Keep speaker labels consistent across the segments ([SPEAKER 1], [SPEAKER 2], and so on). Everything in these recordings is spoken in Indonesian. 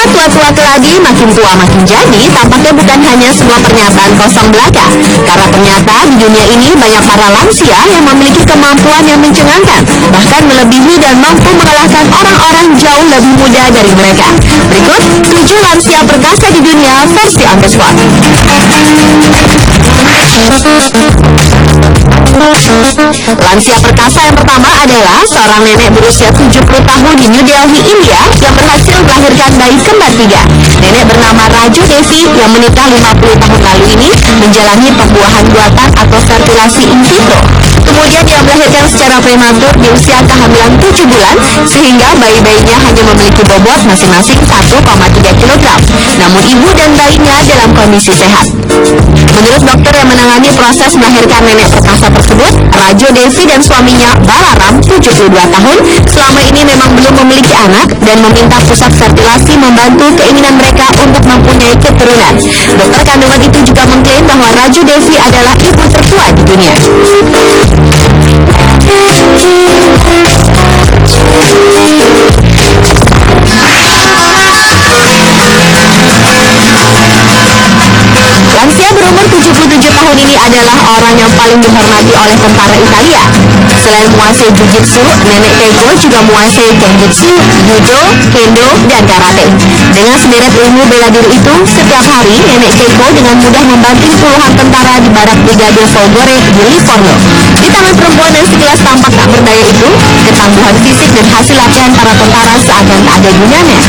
[SPEAKER 1] tua-tua keladi makin tua makin jadi tampaknya bukan hanya sebuah pernyataan kosong belaka. Karena ternyata di dunia ini banyak para lansia yang memiliki kemampuan yang mencengangkan, bahkan melebihi dan mampu mengalahkan orang-orang jauh lebih muda dari mereka. Berikut 7 lansia perkasa di dunia versi on the spot. Lansia perkasa yang pertama adalah seorang nenek berusia 70 tahun di New Delhi, India yang berhasil melahirkan bayi kembar 3. Nenek bernama Raju Devi yang menikah 50 tahun lalu ini menjalani pembuahan buatan atau fertilasi in vitro. Kemudian dia melahirkan secara prematur di usia kehamilan 7 bulan sehingga bayi-bayinya hanya memiliki bobot masing-masing 1,3 kg. Namun ibu dan bayinya dalam kondisi sehat. Menurut dokter yang menangani proses melahirkan nenek perkasa tersebut, Raju Devi dan suaminya Balaram, 72 tahun, selama ini memang belum memiliki anak dan meminta pusat fertilasi membantu keinginan mereka untuk mempunyai keturunan. Dokter kandungan itu juga mengklaim bahwa Raju Devi adalah ibu tertua di dunia. Lansia berumur 77 tahun ini adalah orang yang paling dihormati oleh tentara Italia. Selain menguasai Jiu-Jitsu, nenek Keiko juga menguasai Genjutsu, Judo, Kendo, dan Karate. Dengan sederet ilmu bela diri itu, setiap hari nenek Keiko dengan mudah membanting puluhan tentara di barak Brigade Folgore di Livorno. Di tangan perempuan yang sekilas tampak tak berdaya itu, ketangguhan fisik dan hasil latihan para tentara seakan tak ada gunanya.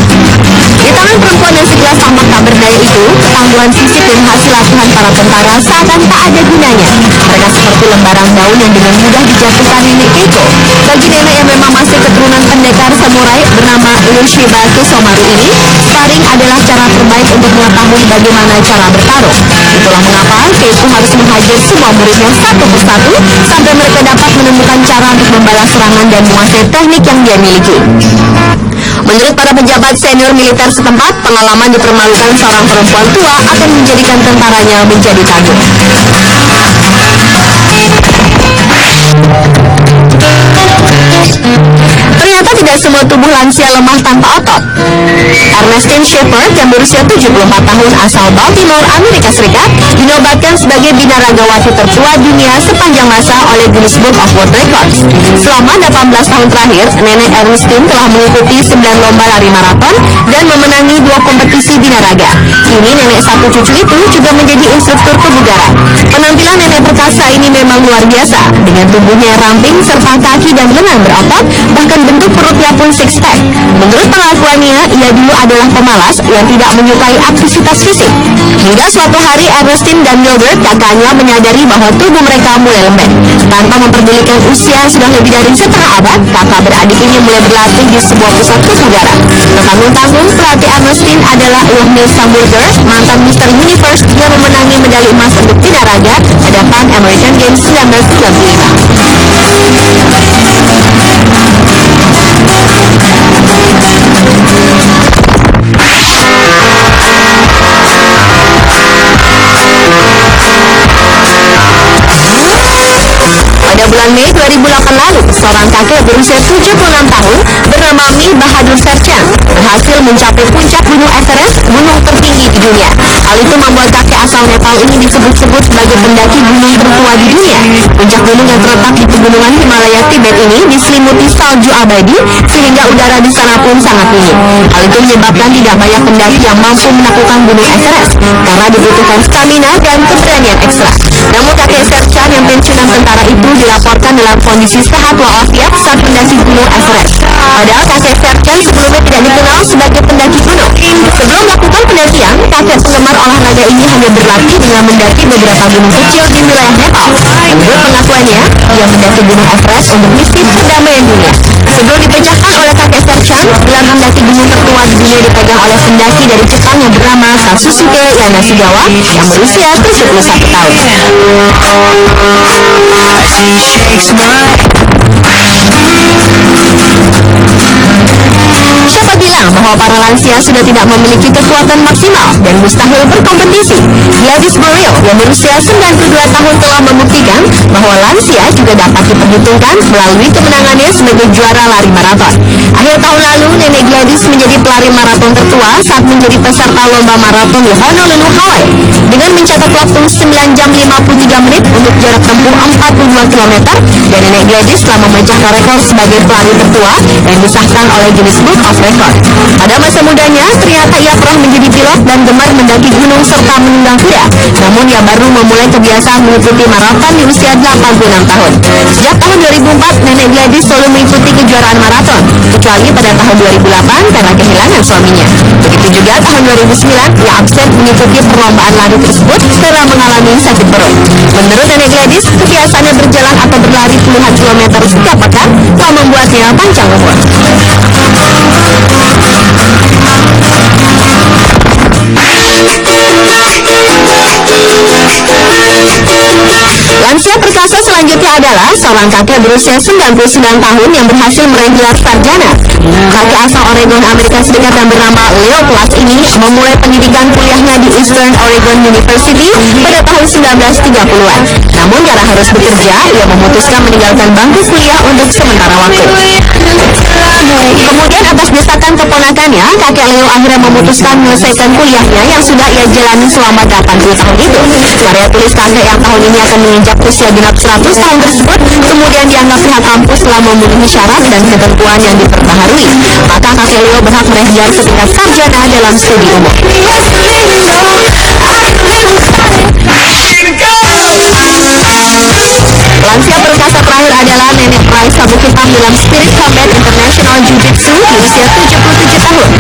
[SPEAKER 1] Di tangan perempuan yang sekilas tampak tak berdaya itu, ketangguhan fisik dan hasil latihan para tentara seakan tak ada gunanya. Mereka seperti lembaran daun yang dengan mudah dijatuhkan nenek Keiko. Bagi nenek yang memang masih keturunan pendekar samurai bernama Yoshiba Kusomaru ini, sparring adalah cara terbaik untuk mengetahui bagaimana cara bertarung. Itulah mengapa Keiko harus menghajar semua muridnya satu persatu sampai mereka dapat menemukan cara untuk membalas serangan dan menguasai teknik yang dia miliki. Menurut para pejabat senior militer setempat, pengalaman dipermalukan seorang perempuan tua akan menjadikan tentaranya menjadi kagum. Ternyata tidak semua tubuh lansia lemah tanpa otot. Ernestine Shepard yang berusia 74 tahun asal Baltimore, Amerika Serikat, dinobatkan sebagai binaragawati tertua dunia sepanjang masa oleh Guinness Book of World Records. Selama 18 tahun terakhir, nenek Ernestine telah mengikuti 9 lomba lari maraton dan memenangi 2 kompetisi binaraga. Kini nenek satu cucu itu juga menjadi instruktur kebugaran. Penampilan nenek perkasa ini memang luar biasa, dengan tubuhnya yang ramping serta kaki dan lengan berotot, bahkan bentuk perutnya pun six pack. Menurut pengakuannya, ia dulu adalah pemalas yang tidak menyukai aktivitas fisik. Hingga suatu hari Ernestine dan Gilbert, kakaknya, menyadari bahwa tubuh mereka mulai lembek. Tanpa memperdulikan usia yang sudah lebih dari setengah abad, kakak beradik ini mulai berlatih di sebuah pusat kebugaran. Bertanggung-tanggung, pelatih Ernestine adalah Johannes Samburger, mantan Mr. Universe yang memenangi medali emas untuk binaraga pada Pan American Games 1995. Pada bulan Mei 2008 lalu, seorang kakek berusia 76 tahun bernama Mi Bahadur Serchan berhasil mencapai puncak gunung Everest, gunung tertinggi di dunia. Hal itu membuat kakek asal Nepal ini disebut-sebut sebagai pendaki gunung tertua di dunia. Puncak gunung yang terletak di pegunungan Himalaya Tibet ini diselimuti salju abadi sehingga udara di sana pun sangat dingin. Hal itu menyebabkan tidak banyak pendaki yang mampu menaklukkan gunung Everest karena dibutuhkan stamina dan keberanian ekstra. Namun kakek Serchan yang pensiunan tentara itu dilaporkan dalam kondisi sehat walafiat saat mendaki gunung Everest. Padahal kakek Serchan sebelumnya tidak dikenal sebagai pendaki gunung. Sebelum melakukan pendakian, kakek penggemar olahraga ini hanya berlatih dengan mendaki beberapa gunung kecil di wilayah Nepal. Menurut pengakuannya, ia mendaki gunung Everest untuk misi perdamaian dunia. Sebelum dipecahkan oleh kakek Serchan, gelar mendaki gunung tertua di dunia dipegang oleh pendaki dari Jepang yang bernama Sasuke Yanashigawa yang berusia 71 tahun. Shakes my Siapa bilang bahwa para lansia sudah tidak memiliki kekuatan maksimal dan mustahil berkompetisi? Gladys Burrill yang berusia 92 tahun telah membuktikan bahwa lansia juga dapat diperhitungkan melalui kemenangannya sebagai juara lari maraton. Akhir tahun lalu, nenek Gladys menjadi pelari maraton tertua saat menjadi peserta lomba maraton di Honolulu, Hawaii. Dengan mencatat waktu 9 jam 53 menit untuk jarak tempuh 42 km, dan nenek Gladys telah memecahkan rekor sebagai pelari tertua yang disahkan oleh Guinness Book of Record. Pada masa mudanya, ternyata ia pernah menjadi pilot dan gemar mendaki gunung serta menunggang kuda. Namun ia baru memulai kebiasaan mengikuti maraton di usia 86 tahun. Sejak tahun 2004, nenek Gladys selalu mengikuti kejuaraan maraton, kecuali pada tahun 2008 karena kehilangan suaminya. Begitu juga tahun 2009, ia absen mengikuti perlombaan lari tersebut setelah mengalami sakit perut. Menurut nenek Gladys, kebiasaannya berjalan atau berlari puluhan kilometer setiap pekan telah membuatnya panjang umur. Lansia perkasa selanjutnya adalah seorang kakek berusia 99 tahun yang berhasil meraih gelar sarjana. Kakek asal Oregon, Amerika Serikat yang bernama Leo Plus ini memulai pendidikan kuliahnya di Eastern Oregon University pada tahun 1930-an. Namun karena harus bekerja, ia memutuskan meninggalkan bangku kuliah untuk sementara waktu. Kemudian atas desakan keponakannya, kakek Leo akhirnya memutuskan menyelesaikan kuliahnya yang sudah ia jalani selama 80 tahun itu. Karya tulis kakek yang tahun ini akan menginjak usia genap 100 tahun tersebut kemudian dianggap pihak kampus telah memenuhi syarat dan ketentuan yang diperbaharui. Maka kakek Leo berhak meraih gelar setingkat sarjana dalam studi umum. Lansia perkasa terakhir adalah nenek peraih sabuk hitam dalam Spirit Combat International Jiu-Jitsu di usia 77 tahun.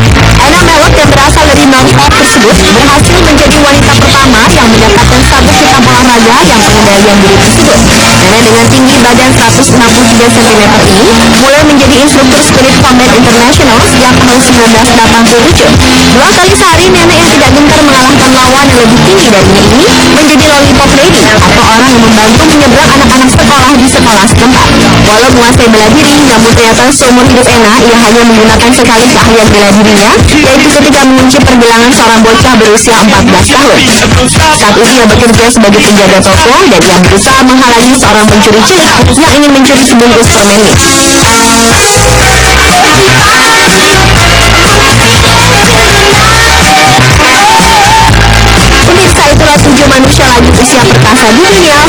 [SPEAKER 1] Anna Melot yang berasal dari non-top tersebut berhasil menjadi wanita pertama yang mendapatkan sabuk hitam olahraga yang pengendalian diri tersebut. Nenek dengan tinggi badan 163 cm ini mulai menjadi instruktur Spirit Combat International sejak tahun 1987. 2 kali sehari, nenek yang tidak gentar mengalahkan lawan yang lebih tinggi darinya ini menjadi lollipop lady atau orang yang membantu menyeberang anak-anak sekolah di sekolah setempat. Walau menguasai bela diri, namun ternyata seumur hidup Anna ia hanya menggunakan sekali keahlian bela dirinya, yaitu ketika mengunci pergelangan seorang bocah berusia 14 tahun. Saat ini ia bekerja sebagai penjaga toko dan ia berusaha menghalangi seorang pencuri cilik yang ingin mencuri sebungkus permen mix. Pemirsa, itulah 7 manusia lagi usia perkasa di dunia